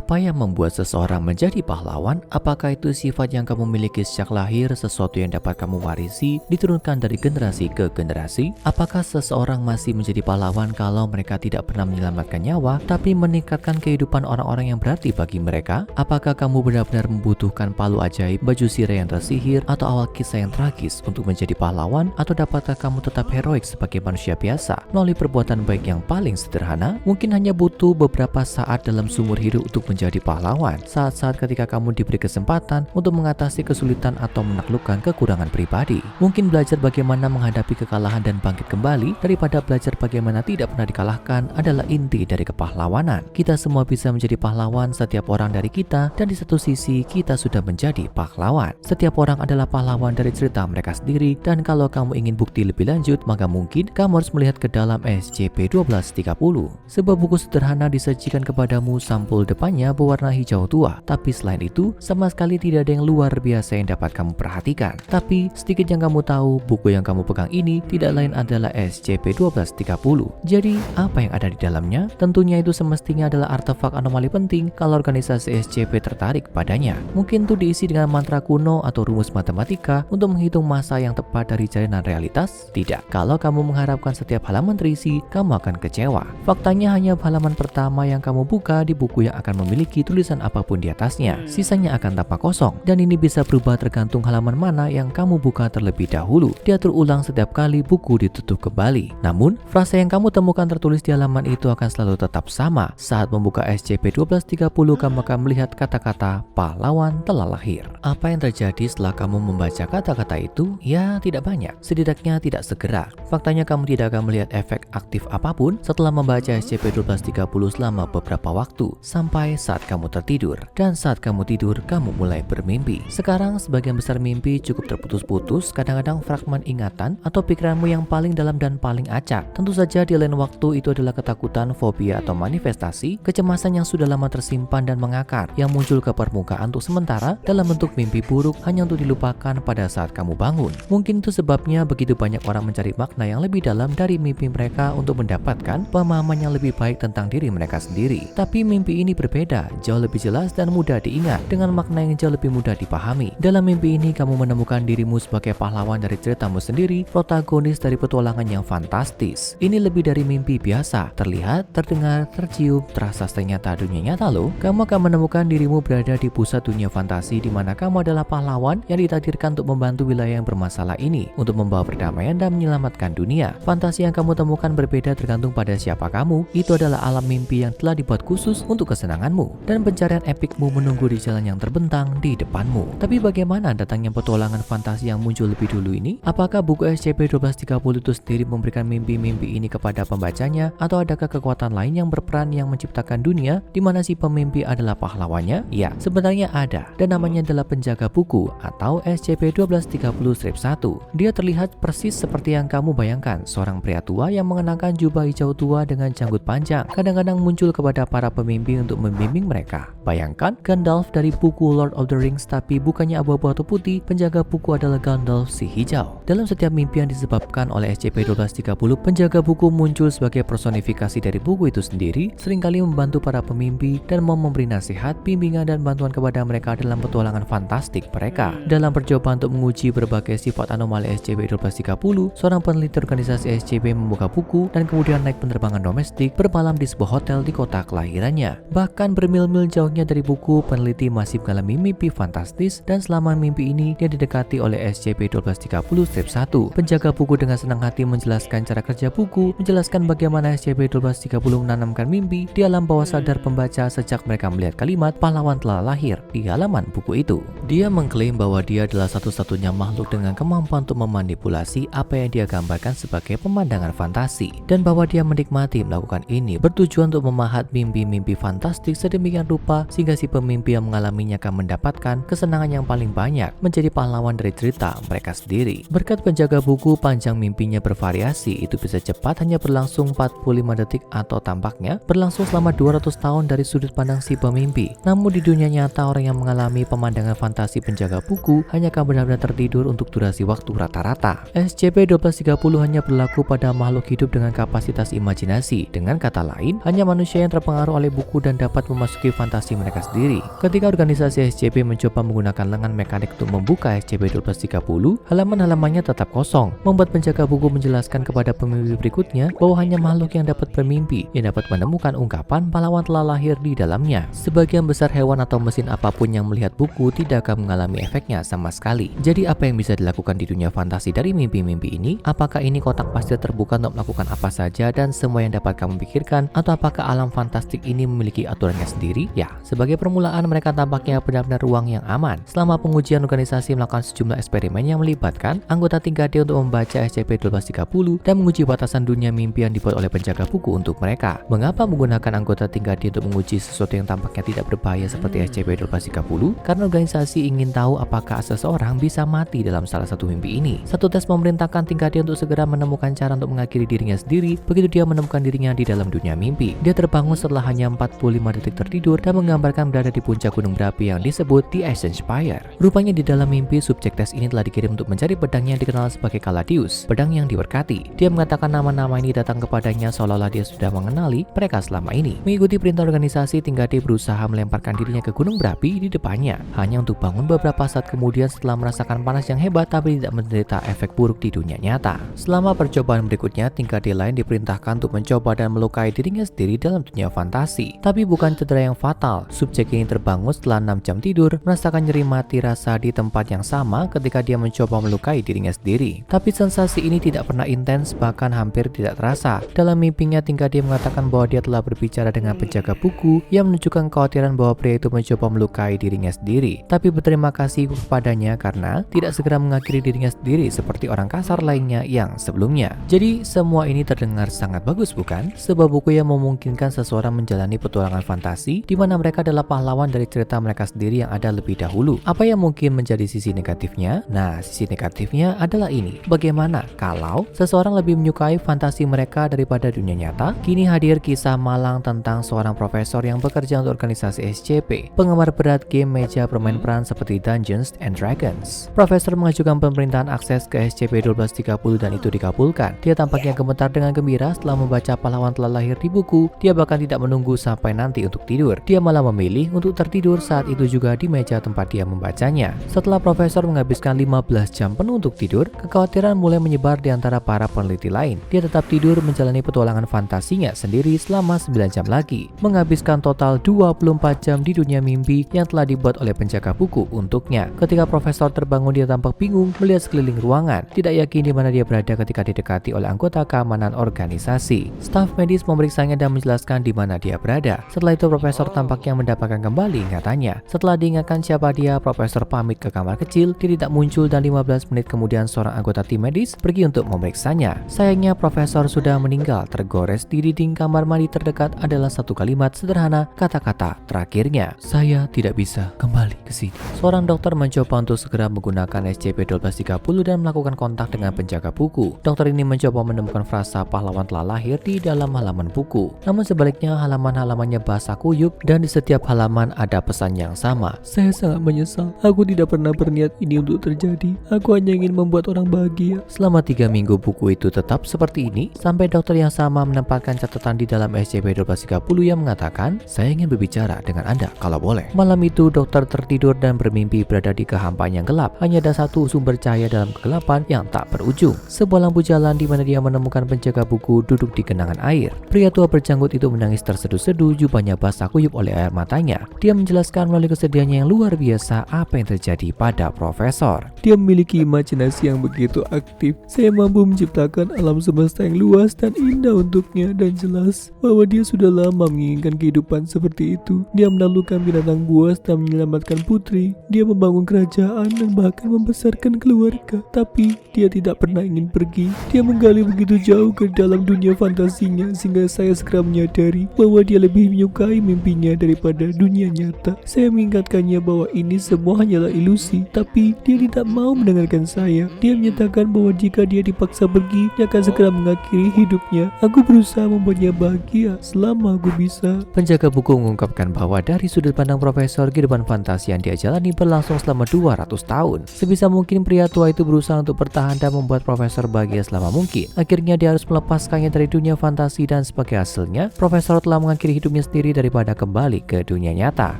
Apa yang membuat seseorang menjadi pahlawan? Apakah itu sifat yang kamu miliki sejak lahir, sesuatu yang dapat kamu warisi, diturunkan dari generasi ke generasi? Apakah seseorang masih menjadi pahlawan kalau mereka tidak pernah menyelamatkan nyawa, tapi meningkatkan kehidupan orang-orang yang berarti bagi mereka? Apakah kamu benar-benar membutuhkan palu ajaib, baju sirah yang tersihir, atau awal kisah yang tragis untuk menjadi pahlawan? Atau dapatkah kamu tetap heroik sebagai manusia biasa melalui perbuatan baik yang paling sederhana? Mungkin hanya butuh beberapa saat dalam sumur hidup untuk menjadi pahlawan. Saat-saat ketika kamu diberi kesempatan untuk mengatasi kesulitan atau menaklukkan kekurangan pribadi. Mungkin belajar bagaimana menghadapi kekalahan dan bangkit kembali daripada belajar bagaimana tidak pernah dikalahkan adalah inti dari kepahlawanan. Kita semua bisa menjadi pahlawan, setiap orang dari kita, dan di satu sisi kita sudah menjadi pahlawan. Setiap orang adalah pahlawan dari cerita mereka sendiri, dan kalau kamu ingin bukti lebih lanjut, maka mungkin kamu harus melihat ke dalam SCP-1230. Sebuah buku sederhana disajikan kepadamu, sampul depannya berwarna hijau tua, tapi selain itu sama sekali tidak ada yang luar biasa yang dapat kamu perhatikan. Tapi sedikit yang kamu tahu, buku yang kamu pegang ini tidak lain adalah SCP-1230. Jadi apa yang ada di dalamnya? Tentunya itu semestinya adalah artefak anomali penting kalau organisasi SCP tertarik padanya. Mungkin itu diisi dengan mantra kuno atau rumus matematika untuk menghitung masa yang tepat dari jalinan realitas? Tidak. Kalau kamu mengharapkan setiap halaman terisi, kamu akan kecewa. Faktanya hanya halaman pertama yang kamu buka di buku yang akan memiliki tulisan apapun di atasnya. Sisanya akan tampak kosong, dan ini bisa berubah tergantung halaman mana yang kamu buka terlebih dahulu. Diatur ulang setiap kali buku ditutup kembali. Namun, frasa yang kamu temukan tertulis di halaman itu akan selalu tetap sama. Saat membuka SCP-1230, kamu akan melihat kata-kata pahlawan telah lahir. Apa yang terjadi setelah kamu membaca kata-kata itu? Ya, tidak banyak. Setidaknya tidak segera. Faktanya kamu tidak akan melihat efek aktif apapun setelah membaca SCP-1230 selama beberapa waktu, sampai saat kamu tertidur. Dan saat kamu tidur, kamu mulai bermimpi. Sekarang sebagian besar mimpi cukup terputus-putus, kadang-kadang fragmen ingatan atau pikiranmu yang paling dalam dan paling acak. Tentu saja di lain waktu itu adalah ketakutan, fobia atau manifestasi, kecemasan yang sudah lama tersimpan dan mengakar, yang muncul ke permukaan untuk sementara dalam bentuk mimpi buruk hanya untuk dilupakan pada saat kamu bangun. Mungkin itu sebabnya begitu banyak orang mencari makna yang lebih dalam dari mimpi mereka untuk mendapatkan pemahaman yang lebih baik tentang diri mereka sendiri. Tapi mimpi ini berbeda, jauh lebih jelas dan mudah diingat, dengan makna yang jauh lebih mudah dipahami. Dalam mimpi ini kamu menemukan dirimu sebagai pahlawan dari ceritamu sendiri, protagonis dari petualangan yang fantastis. Ini lebih dari mimpi biasa, terlihat, terdengar, tercium, terasa senyata dunia nyata loh. Kamu akan menemukan dirimu berada di pusat dunia fantasi di mana kamu adalah pahlawan yang ditakdirkan untuk membantu wilayah yang bermasalah ini, untuk membawa perdamaian dan menyelamatkan dunia. Fantasi yang kamu temukan berbeda tergantung pada siapa kamu. Itu adalah alam mimpi yang telah dibuat khusus untuk kesenanganmu, dan pencarian epikmu menunggu di jalan yang terbentang di depanmu. Tapi bagaimana datangnya petualangan fantasi yang muncul lebih dulu ini? Apakah buku SCP-1230 itu sendiri memberikan mimpi-mimpi ini kepada pembacanya, atau adakah kekuatan lain yang berperan yang menciptakan dunia di mana si pemimpi adalah pahlawannya? Ya, sebenarnya ada, dan namanya adalah penjaga buku atau SCP-1230-1. Dia terlihat persis seperti yang kamu bayangkan, seorang pria tua yang mengenakan jubah hijau tua dengan janggut panjang, kadang-kadang muncul kepada para pemimpi untuk membimbing mereka. Bayangkan Gandalf dari buku Lord of the Rings, tapi bukannya abu-abu atau putih, penjaga buku adalah Gandalf si hijau. Dalam setiap mimpi yang disebabkan oleh SCP-1230, penjaga buku muncul sebagai personifikasi dari buku itu sendiri, seringkali membantu para pemimpi dan memberi nasihat, bimbingan, dan bantuan kepada mereka dalam petualangan fantastik mereka. Dalam percobaan untuk menguji berbagai sifat anomali SCP-1230, seorang peneliti organisasi SCP membuka buku dan kemudian naik penerbangan domestik bermalam di sebuah hotel di kota kelahirannya. Bahkan bermil-mil jauhnya dari buku, peneliti masih mengalami mimpi fantastis, dan selama mimpi ini dia didekati oleh SCP-1230-1. Penjaga buku dengan senang hati menjelaskan cara kerja buku, menjelaskan bagaimana SCP-1230 menanamkan mimpi di alam bawah sadar pembaca sejak mereka melihat kalimat pahlawan telah lahir di halaman buku itu. Dia mengklaim bahwa dia adalah satu-satunya makhluk dengan kemampuan untuk memanipulasi apa yang dia gambarkan sebagai pemandangan fantasi, dan bahwa dia menikmati melakukan ini bertujuan untuk memahat mimpi-mimpi fantastik sedemikian rupa sehingga si pemimpi yang mengalaminya akan mendapatkan kesenangan yang paling banyak, menjadi pahlawan dari cerita mereka sendiri. Berkat penjaga buku, panjang mimpinya bervariasi, itu bisa cepat hanya berlangsung 45 detik atau tampaknya berlangsung selama 200 tahun dari sudut pandang si pemimpi. Namun di dunia nyata, orang yang mengalami pemandangan fantasi penjaga buku hanya akan benar-benar tertidur untuk durasi waktu rata-rata. SCP-1230 hanya berlaku pada makhluk hidup dengan kapasitas imajinasi. Dengan kata lain, hanya manusia yang terpengaruh oleh buku dan dapat memasuki fantasi mereka sendiri. Ketika organisasi SCP mencoba menggunakan lengan mekanik untuk membuka SCP-1230, halaman-halamannya tetap kosong, membuat penjaga buku menjelaskan kepada pemimpi berikutnya bahwa hanya makhluk yang dapat bermimpi yang dapat menemukan ungkapan pahlawan telah lahir di dalamnya. Sebagian besar hewan atau mesin apapun yang melihat buku tidak akan mengalami efeknya sama sekali. Jadi apa yang bisa dilakukan di dunia fantasi dari mimpi-mimpi ini? Apakah ini kotak pasir terbuka untuk melakukan apa saja dan semua yang dapat kamu pikirkan, atau apakah alam fantastik ini memiliki aturannya sendiri? Ya, sebagai permulaan mereka tampaknya benar-benar ruang yang aman. Selama pengujian, organisasi melakukan sejumlah eksperimen yang melibatkan anggota tingkat D untuk membaca SCP-1230 dan menguji batasan dunia mimpi yang dibuat oleh penjaga buku untuk mereka. Mengapa menggunakan anggota tingkat D untuk menguji sesuatu yang tampaknya tidak berbahaya seperti SCP-1230? Karena organisasi ingin tahu apakah seseorang bisa mati dalam salah satu mimpi ini. Satu tes memerintahkan tingkat D untuk segera menemukan cara untuk mengakhiri dirinya sendiri begitu dia menemukan dirinya di dalam dunia mimpi. Dia terbangun setelah hanya 45 detik tertidur dan menggambarkan berada di puncak gunung berapi yang disebut The Ascent Spire. Rupanya di dalam mimpi, subjek tes ini telah dikirim untuk mencari pedang yang dikenal sebagai Caladius, pedang yang diberkati. Dia mengatakan nama-nama ini datang kepadanya seolah-olah dia sudah mengenali mereka selama ini. Mengikuti perintah organisasi, tingkat D berusaha melemparkan dirinya ke gunung berapi di depannya, hanya untuk bangun beberapa saat kemudian setelah merasakan panas yang hebat tapi tidak menderita efek buruk di dunia nyata. Selama percobaan berikutnya, tingkat D lain diperintahkan untuk mencoba dan melukai dirinya sendiri dalam dunia fantasi. Tapi bukan cedera yang fatal. Subjek ini terbangun setelah 6 jam tidur, merasakan nyeri mati rasa di tempat yang sama ketika dia mencoba melukai dirinya sendiri. Tapi sensasi ini tidak pernah intens, bahkan hampir tidak terasa. Dalam mimpinya, tingkat D mengatakan bahwa dia telah berbicara dengan penjaga buku yang menunjukkan kekhawatiran bahwa pria itu mencoba melukai dirinya sendiri. Tapi berterima kasih kepadanya karena tidak segera mengakhiri dirinya sendiri seperti orang kasar lainnya yang sebelumnya. Jadi semua ini terdengar sangat bagus, bukan? Sebuah buku yang memungkinkan seseorang menjalani petualangan fantasi di mana mereka adalah pahlawan dari cerita mereka sendiri yang ada lebih dahulu. Apa yang mungkin menjadi sisi negatifnya? Nah, sisi negatifnya adalah ini. Bagaimana kalau seseorang lebih menyukai fantasi mereka daripada dunia nyata? Kini hadir kisah malang tentang seorang profesor yang bekerja untuk organisasi SCP, penggemar berat game meja permain peran seperti Dungeons and Dragons. Profesor mengajukan pemerintahan akses ke SCP-1230 dan itu dikabulkan. Dia tampaknya gemetar dengan gembira setelah membaca pahlawan telah lahir di buku. Dia bahkan tidak menunggu sampai nanti untuk tidur. Dia malah memilih untuk tertidur saat itu juga di meja tempat dia membacanya. Setelah profesor menghabiskan 15 jam penuh untuk tidur, kekhawatiran mulai menyebar di antara para peneliti lain. Dia tetap tidur menjalani petualangan fantasinya sendiri selama 9 jam lagi, menghabiskan total 24 jam di dunia mimpi yang telah dibuat oleh penjaga buku untuknya. Ketika profesor terbangun, dia tampak bingung melihat sekeliling ruangan, tidak yakin di mana dia berada ketika didekati oleh anggota keamanan organisasi. Staf medis memeriksanya dan menjelaskan di mana dia berada. Setelah itu profesor tampaknya mendapatkan kembali ingatannya. Setelah diingatkan siapa dia, profesor pamit ke kamar kecil. Dia tidak muncul dan 15 menit kemudian seorang anggota tim medis pergi untuk memeriksanya. Sayangnya profesor sudah meninggal. Tergores di dinding kamar mandi terdekat adalah satu kalimat sederhana, kata-kata terakhirnya, "Saya tidak bisa kembali ke sini." Seorang dokter mencoba untuk segera menggunakan SCP-1230 dan melakukan kontak dengan penjaga buku. Dokter ini mencoba menemukan frasa pahlawan telah lahir di dalam halaman buku. Namun sebaliknya, halaman-halamannya basah kuyup dan di setiap halaman ada pesan yang sama. "Saya sangat menyesal. Aku tidak pernah berniat ini untuk terjadi. Aku hanya ingin membuat orang bahagia." Selama 3 minggu buku itu tetap seperti ini, sampai dokter yang sama menempatkan catatan di dalam SCP-1230 yang mengatakan, "Saya ingin berbicara dengan Anda kalau boleh." Malam itu dokter tertidur dan bermimpi berada di kehampaan yang gelap. Hanya ada satu sumber cahaya dalam kegelapan yang tak berujung. Sebuah lampu jalan di mana dia menemukan penjaga buku duduk di genangan air. Pria tua berjanggut itu menangis terseduh-seduh, jubahnya basah kuyup oleh air matanya. Dia menjelaskan melalui kesedihannya yang luar biasa apa yang terjadi pada profesor. "Dia memiliki imajinasi yang begitu aktif. Saya mampu menciptakan alam semesta yang luas dan indah untuknya, dan jelas bahwa dia sudah lama menginginkan kehidupan seperti itu. Dia menaklukkan binatang buas dan menyelamatkan putri. Dia membangun kerajaan dan bahkan membesarkan keluarga. Tapi dia tidak pernah ingin pergi. Dia menggali begitu jauh ke dalam dunia fantasinya sehingga saya segera menyadari bahwa dia lebih menyukai mimpinya daripada dunia nyata. Saya mengingatkannya bahwa ini semua hanyalah ilusi, tapi dia tidak mau mendengarkan saya. Dia menyatakan bahwa jika dia dipaksa pergi, dia akan segera mengakhiri hidupnya. Aku berusaha membuatnya bahagia selama aku bisa." Penjaga buku mengungkapkan bahwa dari sudut pandang profesor, kehidupan fantasi yang dia jalani berlangsung selama 200 tahun. Sebisa mungkin pria tua itu berusaha untuk bertahan dan membuat profesor bahagia selama mungkin. Akhirnya dia harus melepaskannya dari dunia fantasi dan sebagai hasilnya, profesor telah mengakhiri hidupnya sendiri daripada kembali ke dunia nyata.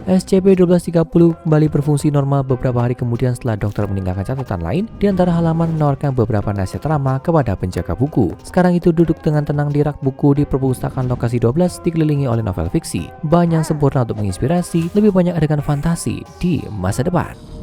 SCP-1230 kembali berfungsi normal beberapa hari kemudian setelah dokter meninggalkan catatan lain. Di antara halaman menawarkan beberapa nasihat ramah kepada penjaga buku. Sekarang itu duduk dengan tenang di rak buku di perpustakaan lokasi 12 dikelilingi oleh novel fiksi. Banyak sempurna untuk menginspirasi, lebih banyak adegan fantasi di masa depan.